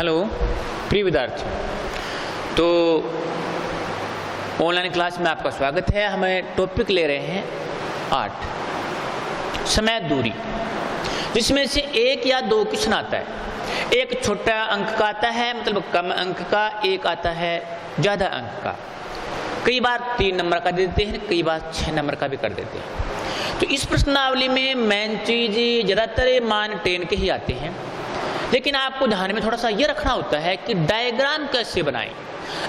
Hello प्रिय विद्यार्थी, तो ऑनलाइन क्लास में आपका स्वागत है। हमें टॉपिक ले रहे हैं 8 समय दूरी, जिसमें से एक या दो क्वेश्चन आता है। एक छोटा अंक का आता है, मतलब कम अंक का, एक आता है ज़्यादा अंक का। कई बार 3 नंबर का दे देते हैं, कई बार 6 नंबर का भी कर देते हैं। तो इस प्रश्नावली में मेन चीज़ ज़्यादातर मान 10 के ही आते हैं, लेकिन आपको ध्यान में थोड़ा सा ये रखना होता है कि डायग्राम कैसे बनाएं।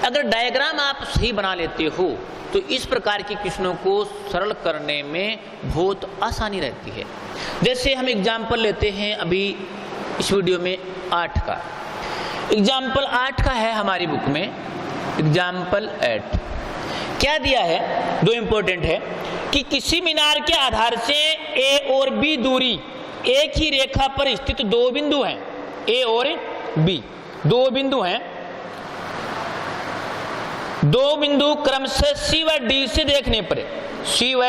अगर डायग्राम आप सही बना लेते हो तो इस प्रकार के क्वेश्चनों को सरल करने में बहुत आसानी रहती है। जैसे हम एग्जाम्पल लेते हैं अभी इस वीडियो में 8 का। एग्जाम्पल 8 का है हमारी बुक में, एग्जाम्पल 8 क्या दिया है, दो इंपॉर्टेंट है कि किसी मीनार के आधार से ए और बी दूरी एक ही रेखा पर स्थित दो बिंदु हैं। ए और बी दो बिंदु हैं। दो बिंदु क्रमशः सी व डी से देखने पर, सी व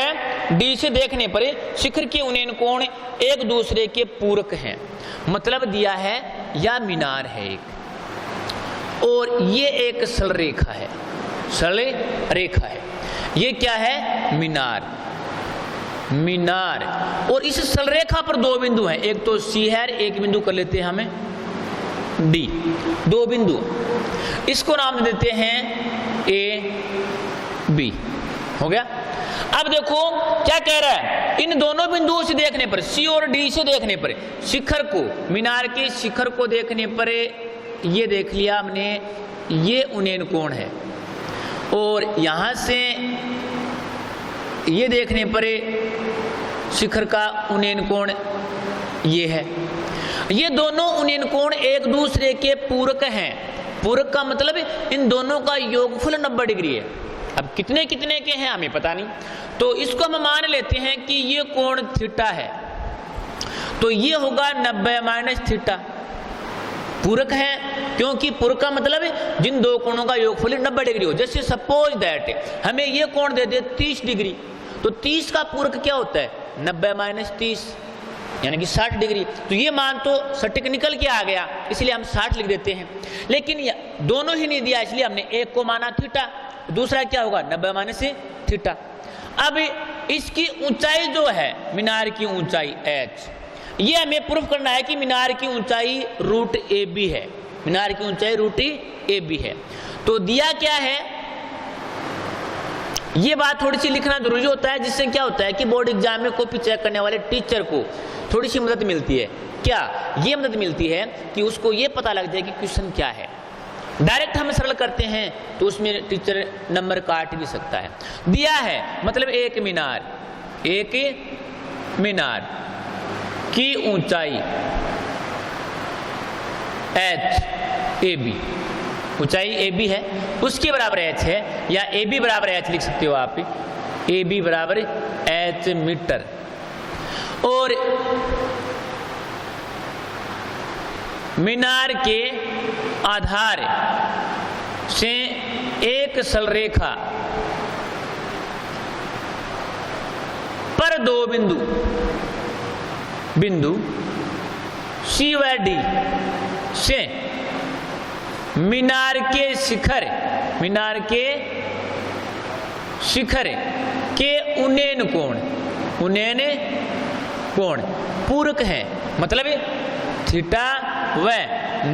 डी से देखने पर शिखर के उन्नयन कोण एक दूसरे के पूरक हैं। मतलब दिया है या मीनार है एक, और ये एक सरल रेखा है, सरल रेखा है। ये क्या है, मीनार, मीनार। और इस सरल रेखा पर दो बिंदु हैं, एक तो सी है, एक बिंदु कर लेते हैं हमें डी। दो बिंदु, इसको नाम देते हैं ए बी। हो गया। अब देखो क्या कह रहा है, इन दोनों बिंदुओं से देखने पर, सी और डी से देखने पर, शिखर को, मीनार के शिखर को देखने पर, ये देख लिया हमने, ये उन्नयन कोण है। और यहां से ये देखने पर शिखर का उन्नयन कोण ये है। ये दोनों उन्नयन कोण एक दूसरे के पूरक हैं। पूरक का मतलब इन दोनों का योगफल 90 डिग्री है। अब कितने कितने के हैं हमें पता नहीं, तो इसको हम मान लेते हैं कि ये कोण थीटा है, तो ये होगा 90 माइनस थीटा। पूरक है, क्योंकि पूरक का मतलब जिन दो कोणों का योगफल 90 डिग्री हो। जैसे सपोज दैट हमें ये कोण दे दे 30 डिग्री, तो 30 का पूरक क्या होता है, 90 माइनस 30 यानी कि 60 डिग्री। तो ये मान तो सटीक निकल के आ गया, इसलिए हम 60 लिख देते हैं। लेकिन दोनों ही नहीं दिया, इसलिए हमने एक को माना थीटा, दूसरा क्या होगा 90 माइनस थीटा। अब इसकी ऊंचाई जो है, मीनार की ऊंचाई h, ये हमें प्रूफ करना है कि मीनार की ऊंचाई रूट ए बी है। मीनार की ऊंचाई रूट ए बी है। तो दिया क्या है, ये बात थोड़ी सी लिखना जरूरी होता है, जिससे क्या होता है कि बोर्ड एग्जाम में कॉपी चेक करने वाले टीचर को थोड़ी सी मदद मिलती है। क्या ये मदद मिलती है कि उसको ये पता लग जाए कि क्वेश्चन क्या है। डायरेक्ट हम सरल करते हैं तो उसमें टीचर नंबर काट भी सकता है। दिया है मतलब एक मीनार, एक मीनार की ऊंचाई h ए बी, ऊंचाई ए बी है, उसके बराबर h है, या ए बी बराबर h लिख सकते हो आप, ए बी बराबर h मीटर। और मीनार के आधार से एक सरल रेखा पर दो बिंदु, बिंदु सी व डी से मीनार के शिखर, मीनार के शिखर के उन्नयन कोण, उन्नयन कोण पूरक है। मतलब थीटा व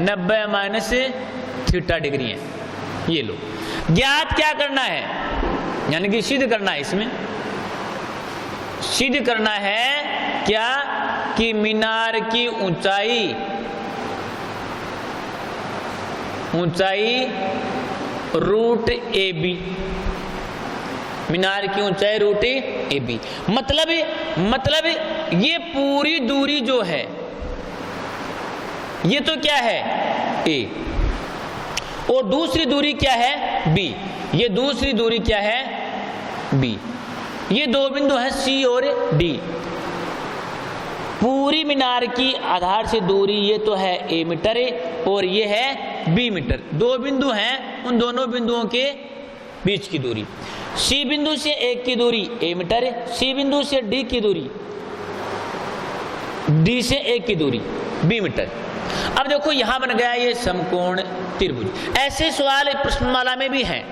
90 माइनस थीटा डिग्री है। ये लो, ज्ञात क्या करना है, यानी कि सिद्ध करना है। इसमें सिद्ध करना है क्या कि मीनार की ऊंचाई, ऊंचाई रूट ए बी, मीनार की ऊंचाई रूट ए बी। मतलब ये पूरी दूरी जो है, ये तो क्या है ए, और दूसरी दूरी क्या है बी। ये दूसरी दूरी क्या है बी। ये दो बिंदु हैं सी और डी। पूरी मीनार की आधार से दूरी ये तो है ए मीटर और ये है बी मीटर। दो बिंदु हैं, उन दोनों बिंदुओं के बीच की दूरी। सी बिंदु से ए की दूरी ए मीटर है, सी बिंदु से डी की दूरी, डी से ए की दूरी बी मीटर। अब देखो यहां बन गया ये समकोण त्रिभुज। ऐसे सवाल प्रश्नमाला में भी हैं,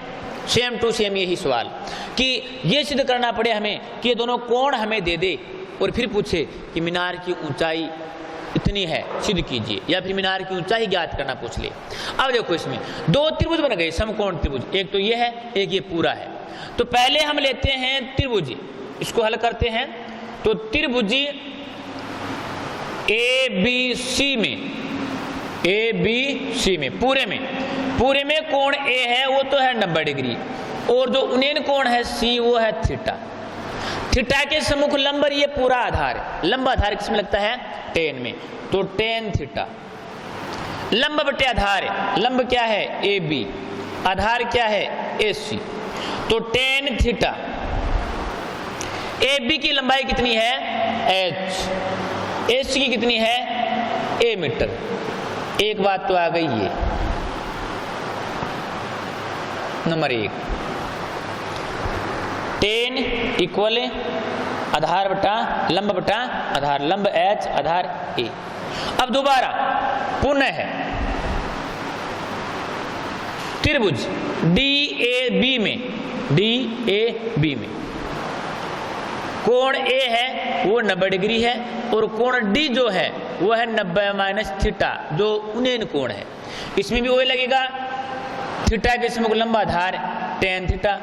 सेम टू सेम यही सवाल कि ये सिद्ध करना पड़े हमें कि ये दोनों कोण हमें दे दे और फिर पूछे कि मीनार की ऊंचाई इतनी है, सिद्ध कीजिए, या फिर मीनार की ऊंचाई ज्ञात करना पूछ ले। अब देखो इसमें दो त्रिभुज बन गए समकोण त्रिभुज, एक तो ये है, एक ये पूरा है। तो पहले हम लेते हैं त्रिभुज, इसको हल करते हैं। तो त्रिभुज ABC में पूरे में कोण A है वो तो है 90 डिग्री, और जो उन्नयन कोण है C वो है थीटा। थीटा के सम्मुख लंब ये पूरा आधार है, लंब आधार किसमें लगता है, टेन में, तो टेन थीटा। लंब बटे आधार है, लंब क्या है AB, आधार क्या है AC, तो टेन थीटा। AB की लंबाई कितनी है h, AC की कितनी है a मीटर। एक बात तो आ गई ये नंबर 1, टेन इक्वल आधार बटा लंब बटा आधार, लंब h आधार a। अब दोबारा पुनः है त्रिभुज DAB में कोण A है वो 90 डिग्री है, और कोण D जो है वो है 90 माइनस थीटा, जो उन्नयन कोण है। इसमें भी वही लगेगा, थीटा के सम्मुख लंब आधार टेन थीटा,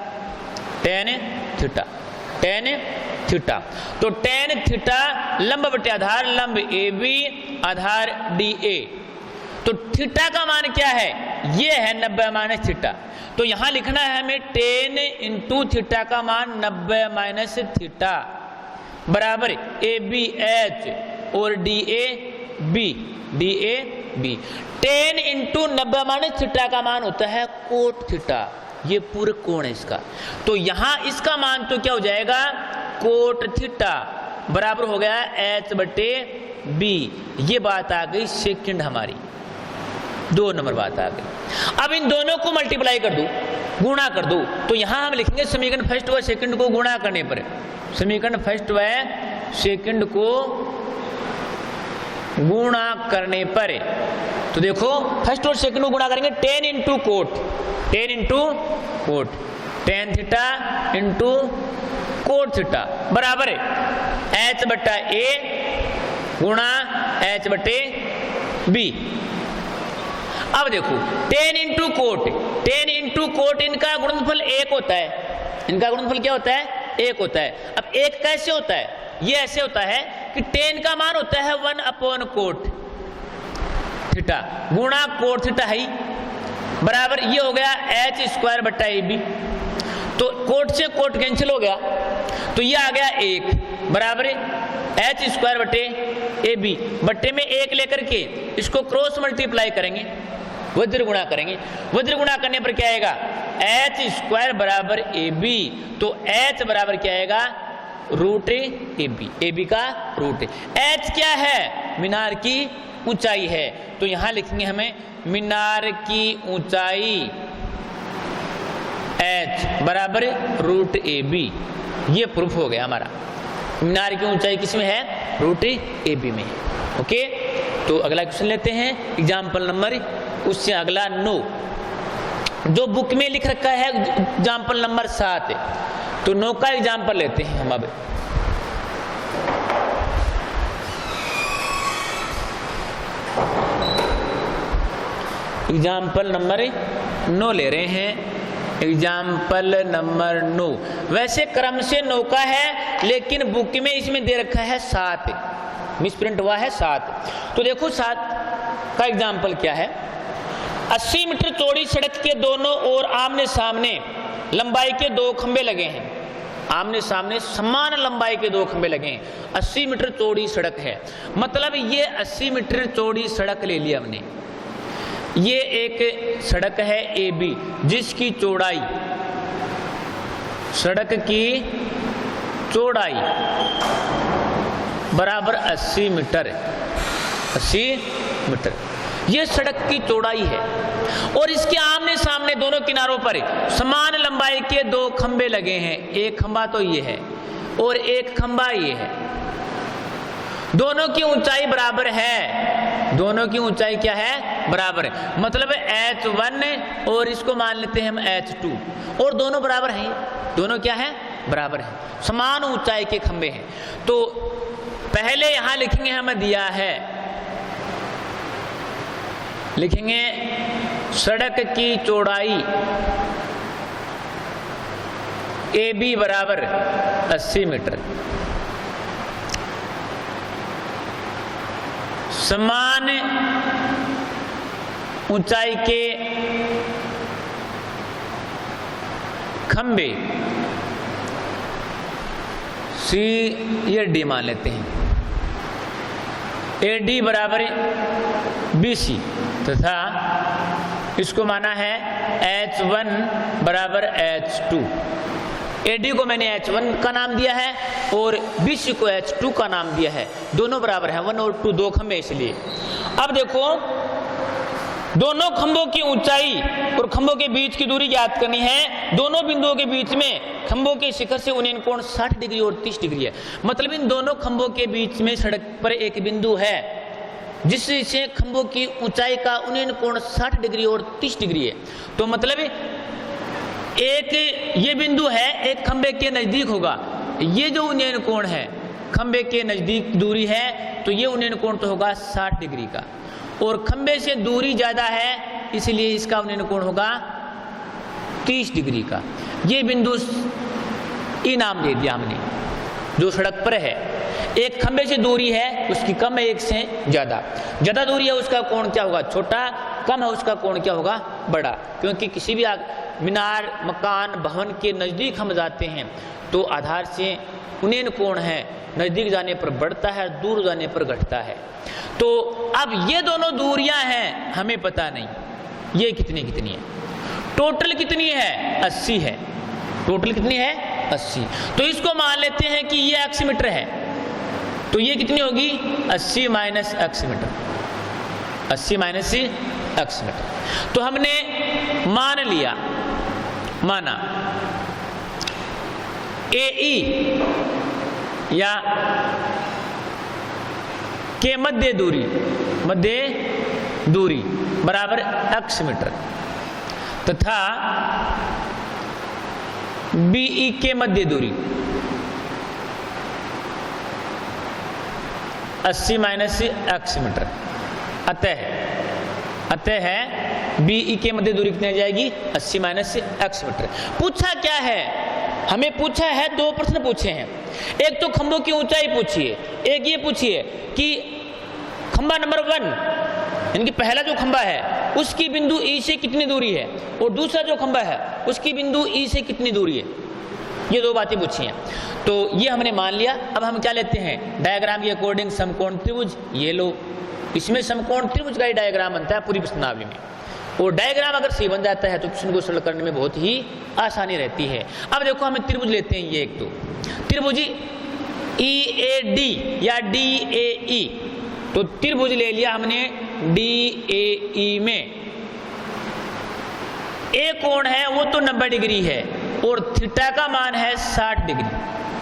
तो टेन थीटा लंब बटे आधार, लंब AB आधार DA। तो थीटा का मान क्या है, ये है 90 माइनस थीटा। तो यहां लिखना है हमें 10 इंटू थीटा का मान 90 माइनस थीटा बराबर ABH और DA B। 10 into 90 minus theta का मान होता है कोट थीटा, ये पूरे कोण है इसका। तो यहां इसका मान तो क्या हो जाएगा कोट थीटा बराबर हो गया H बटे B। ये बात आ गई सेकंड हमारी, 2 नंबर बात आ गई। अब इन दोनों को मल्टीप्लाई कर दो, गुणा कर दो, तो यहां हम लिखेंगे समीकरण फर्स्ट व सेकंड को गुणा करने पर, समीकरण फर्स्ट व सेकंड को गुणा करने पर, तो देखो फर्स्ट और सेकंड को गुणा करेंगे 10 into coat, 10 theta into cot theta बराबर है H बटा A गुणा H बटे B। अब देखो 10 इंटू कोट, इनका गुणनफल 1 होता है, इनका गुणनफल क्या होता है 1 होता है। अब 1 कैसे होता है, ये ऐसे होता है कि 10 का मान होता है 1 अपॉन कोट थीटा गुणा कोट थीटा है बराबर, ये हो गया H स्क्वायर बटा AB। तो कोट से कोट कैंसिल हो गया, तो ये आ गया 1 बराबर H स्क्वायर बटे AB, बट्टे में 1 लेकर के इसको क्रॉस मल्टीप्लाई करेंगे, वज्र गुणा करेंगे, वज्र गुणा करने पर क्या आएगा H स्क्वायर बराबर AB। तो H बराबर क्या आएगा रूट AB, AB का रूट। H क्या है मीनार की ऊंचाई है, तो यहां लिखेंगे हमें मीनार की ऊंचाई H बराबर रूट AB। ये प्रूफ हो गया हमारा, मीनार की ऊंचाई किसमें है रूट AB में। ओके, तो अगला क्वेश्चन लेते हैं एग्जाम्पल नंबर, उससे अगला 9 जो बुक में लिख रखा है एग्जाम्पल नंबर 7, तो 9 का एग्जाम्पल लेते हैं हम। अब एग्जाम्पल नंबर 9 ले रहे हैं, एग्जाम्पल नंबर 9। वैसे क्रम से 9 का है, लेकिन बुक में इसमें दे रखा है 7, मिसप्रिंट हुआ है 7। तो देखो 7 का एग्जाम्पल क्या है। 80 मीटर चौड़ी सड़क के दोनों ओर आमने सामने लंबाई के 2 खंबे लगे हैं, आमने सामने समान लंबाई के 2 खंबे लगे हैं। 80 मीटर चौड़ी सड़क है, मतलब ये 80 मीटर चौड़ी सड़क ले लिया हमने। ये एक सड़क है AB जिसकी चौड़ाई, सड़क की चौड़ाई बराबर 80 मीटर, 80 मीटर ये सड़क की चौड़ाई है। और इसके आमने सामने दोनों किनारों पर समान लंबाई के 2 खंबे लगे हैं, एक खंबा तो ये है और एक खंबा ये है। दोनों की ऊंचाई बराबर है दोनों की ऊंचाई क्या है, बराबर है। मतलब H1 और इसको मान लेते हैं हम H2, और दोनों बराबर हैं, दोनों क्या है, बराबर है, समान ऊंचाई के खंभे हैं। तो पहले यहां लिखेंगे, हमें दिया है, लिखेंगे सड़क की चौड़ाई AB बराबर 80 मीटर, समान ऊंचाई के खंबे C ये D मान लेते हैं, AD बराबर BC, तथा इसको माना है H1 बराबर H2। AD को मैंने H1 का नाम दिया है और BC को H2 का नाम दिया है, दोनों बराबर हैं, 1 और 2 दो खंभे इसलिए। अब देखो, दोनों खंभों की ऊंचाई और खंभों के बीच की दूरी ज्ञात करनी है। दोनों बिंदुओं के बीच में खंभों के शिखर से उन्नयन कोण 60 डिग्री और 30 डिग्री है। मतलब इन दोनों खंभों के बीच में सड़क पर एक बिंदु है जिससे खंभों की ऊंचाई का उन्नयन कोण 60 डिग्री और 30 डिग्री है। तो मतलब एक ये बिंदु है, एक खंभे के नजदीक होगा, ये जो उन्नयन कोण है खंभे के नजदीक दूरी है, तो ये उन्नयन कोण तो होगा 60 डिग्री का, और खंभे से दूरी ज्यादा है इसलिए इसका उन्नयन कोण होगा 30 डिग्री का। ये बिंदु ई नाम दे दिया हमने, जो सड़क पर है, एक खंभे से दूरी है उसकी कम है, एक से ज्यादा दूरी है उसका कोण क्या होगा, छोटा, कम है उसका कोण क्या होगा, बड़ा। क्योंकि किसी भी मीनार, मकान, भवन के नजदीक हम जाते हैं तो आधार से उन्नयन कोण है, नजदीक जाने पर बढ़ता है, दूर जाने पर घटता है। तो अब ये दोनों दूरियां हैं, हमें पता नहीं ये कितनी है, टोटल कितनी है, 80 है, टोटल कितनी है, 80। तो इसको मान लेते हैं कि ये x मीटर है, तो ये कितनी होगी, 80 minus x meter, 80 minus x meter. तो हमने माना AE या के मध्य दूरी बराबर x मीटर, तथा BE के मध्य दूरी 80 माइनस x मीटर। अतः BE के मध्य दूरी कितनी आ जाएगी, 80 माइनस x मीटर। पूछा क्या है, हमें पूछा है, दो प्रश्न पूछे हैं। एक तो खंभों की ऊंचाई पूछिए, एक ये पूछिए कि खंभा नंबर 1 यानी कि पहला जो खंभा है उसकी बिंदु E से कितनी दूरी है, और दूसरा जो खंभा है उसकी बिंदु E से कितनी दूरी है। ये दो बातें पूछी हैं, तो ये हमने मान लिया। अब हम क्या लेते हैं, डायग्राम के अकॉर्डिंग समकोण त्रिभुज, ये लो, इसमें समकोण त्रिभुज का ही डायग्राम बनता है पूरी प्रश्नावली में, और डायग्राम अगर सही बन जाता है तो प्रश्न को सरल करने में बहुत ही आसानी रहती है। अब देखो हमें त्रिभुज लेते हैं, ये एक तो त्रिभुज EAD या DAE, तो त्रिभुज ले लिया हमने DAE में, एक कोण है वो तो 90 डिग्री है और थीटा का मान है 60 डिग्री,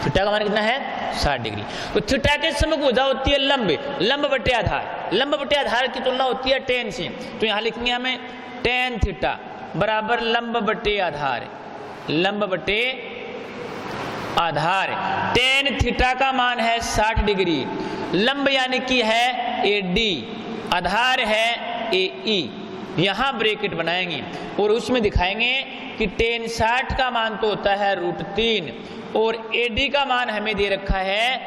थीटा का मान कितना है, 60 डिग्री। तो थीटा के सम्मुख भुजा होती है लंब बटे आधार, लंब बटे आधार की तुलना होती है टेन से, तो यहाँ लिखेंगे हमें टेन थीटा बराबर लंब बटे आधार, लंब बटे आधार। टेन थीटा का मान है 60 डिग्री, लंब यानी कि है AD, आधार है AE। यहाँ ब्रैकेट बनाएंगे और उसमें दिखाएंगे कि टेन 60 का मान तो होता है √3 और AD का मान हमें दे रखा है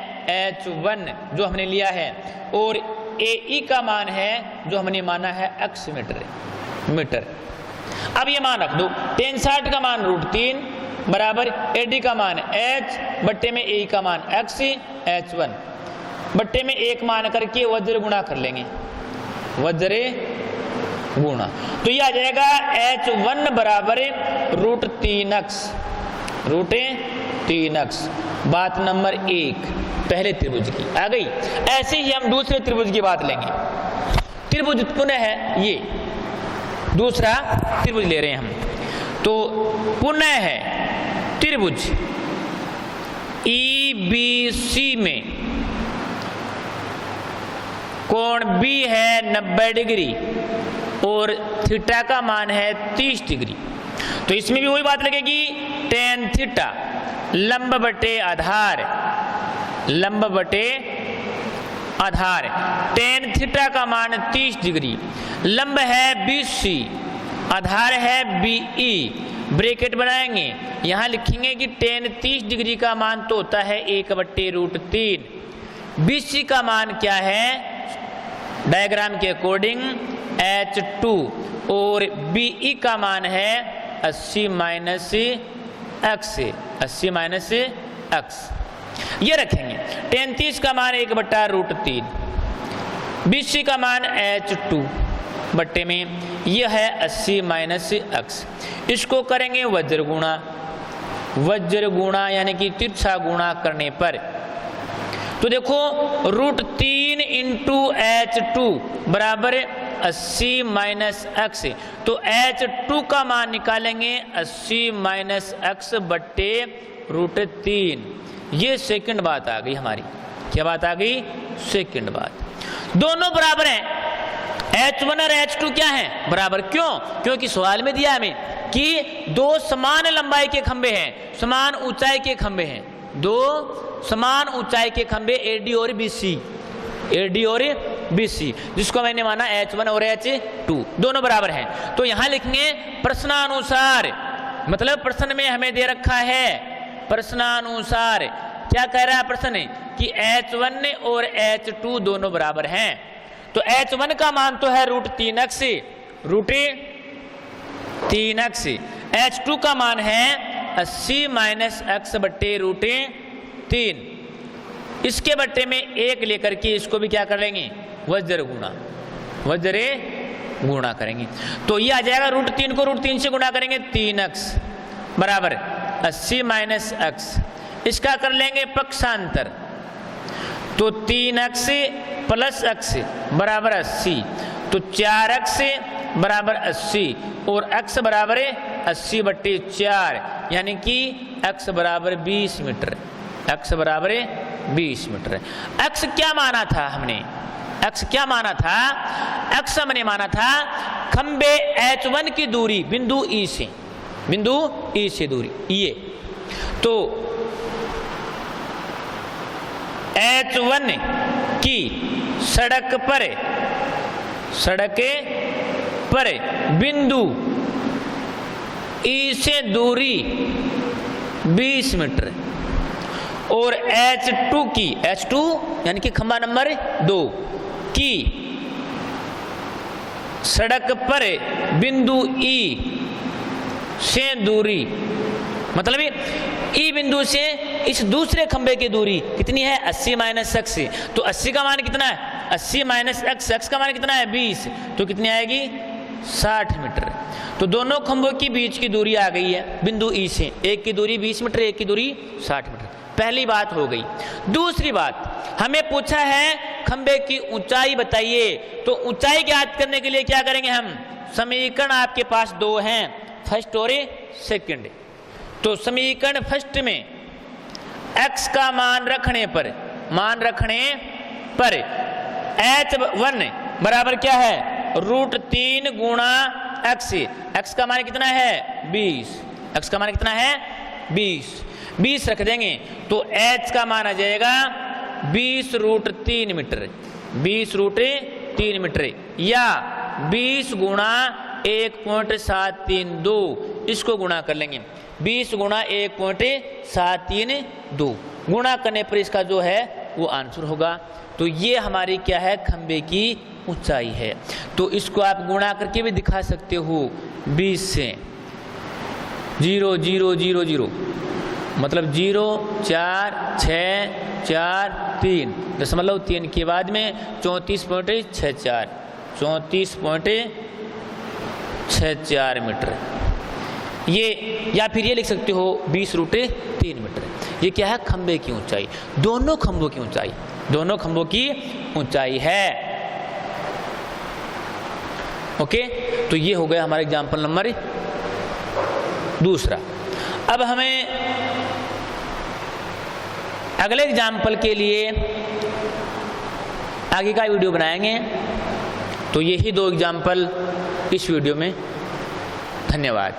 H1 जो हमने लिया है, और AE का मान है जो हमने माना है x मीटर। अब ये मान रख दो, टेन 60 का मान √3 बराबर AD का मान H बट्टे में AE का मान x, H1 बट्टे में 1 मान करके वज्र गुणा कर लेंगे, वज्र गुणा, तो ये आ जाएगा H1 बराबर √3x। बात नंबर 1 पहले त्रिभुज की आ गई। ऐसे ही हम दूसरे त्रिभुज की बात लेंगे। त्रिभुज पुनः है, ये दूसरा त्रिभुज ले रहे हैं हम, तो पुनः है त्रिभुज EBC में कोण बी है 90 डिग्री और थीटा का मान है 30 डिग्री। तो इसमें भी वही बात लगेगी, tan थीटा लंब बटे आधार, लंब बटे आधार। tan थीटा का मान 30 डिग्री, लंब है BC, आधार है BE। ब्रैकेट बनाएंगे, यहाँ लिखेंगे कि tan 30 डिग्री का मान तो होता है 1/√3। BC का मान क्या है, डायग्राम के अकॉर्डिंग H2 और BE का मान है 80 - x, 80 - x। ये रखेंगे। tan 30 का मान 1/√3, BC का मान H2 बट्टे में यह है 80 - x। इसको करेंगे वज्र गुणा, वज्र गुणा यानी कि तिरछा गुणा करने पर तो देखो √3 × H2 बराबर 80 - x। तो H2 का मान निकालेंगे 80 - x बट्टे √3। ये सेकंड बात आ गई हमारी। क्या बात आ गई, सेकंड बात। दोनों बराबर हैं, H1 और H2 क्या है, बराबर। क्यों, क्योंकि सवाल में दिया हमें कि दो समान लंबाई के खंभे हैं, समान ऊंचाई के खंभे हैं, दो समान ऊंचाई के खंभे AD और BC, AD और BC, जिसको मैंने माना H1 और H2 दोनों बराबर हैं। तो यहां लिखेंगे प्रश्नानुसार, मतलब प्रश्न में हमें दे रखा है प्रश्नानुसार। क्या कह रहा है प्रश्न, कि H1 और H2 दोनों बराबर हैं। तो H1 का मान तो है √3x, √3x। H2 का मान है 80 - x बट्टे √3। इसके बट्टे में 1 लेकर के इसको भी क्या कर लेंगे, वज्र गुणा, वज्र गुणा करेंगे। तो ये आ जाएगा √3 को √3 से गुणा करेंगे 3x बराबर 80 - x। इसका कर लेंगे पक्षांतर, तो 3x + x बराबर 80, तो 4x बराबर 80 और x बराबर 80/4 यानी कि x बराबर 20 मीटर, x बराबर 20 मीटर। x क्या माना था हमने, x क्या माना था, x हमने माना था खंबे H1 की दूरी बिंदु E से, बिंदु E से दूरी ये। तो H1 की सड़क पर बिंदु E से दूरी 20 मीटर और H2 की, H2 यानी कि खंबा नंबर 2 की सड़क पर बिंदु E से दूरी, मतलब E बिंदु से इस दूसरे खंबे की दूरी कितनी है, 80 - x। तो 80 का मान कितना है, 80 - x, x का मान कितना है 20, तो कितनी आएगी 60 मीटर। तो दोनों खंभों की बीच की दूरी आ गई है बिंदु E से, एक की दूरी 20 मीटर, एक की दूरी 60 मीटर। पहली बात हो गई। दूसरी बात, हमें पूछा है खंबे की ऊंचाई बताइए। तो ऊंचाई ज्ञात करने के लिए क्या करेंगे हम, समीकरण आपके पास दो हैं, फर्स्ट और सेकंड। तो समीकरण फर्स्ट में x का मान रखने पर H1 बराबर क्या है, √3 गुणा x। x का मान कितना है 20, x का मान कितना है 20 रख देंगे। तो h का मान आ जाएगा 20 √3 मीटर, 20 √3 मीटर या 20 गुणा 1.732, इसको गुणा कर लेंगे। 20 गुणा 1.732 गुणा करने पर इसका जो है वो आंसर होगा। तो ये हमारी क्या है, खंबे की ऊंचाई है। तो इसको आप गुणा करके भी दिखा सकते हो 20 से, 0 0 0 0 मतलब 0 4 6 4 3 .3 के बाद में 34.64 34.64 मीटर। ये या फिर ये लिख सकते हो 20 √3 मीटर। ये क्या है, खंबे की ऊंचाई, दोनों खंभों की ऊंचाई, दोनों खंभों की ऊंचाई है। ओके, तो ये हो गया हमारा एग्जाम्पल नंबर दूसरा। अब हमें अगले एग्जाम्पल के लिए आगे का वीडियो बनाएंगे। तो यही 2 एग्जाम्पल इस वीडियो में। धन्यवाद।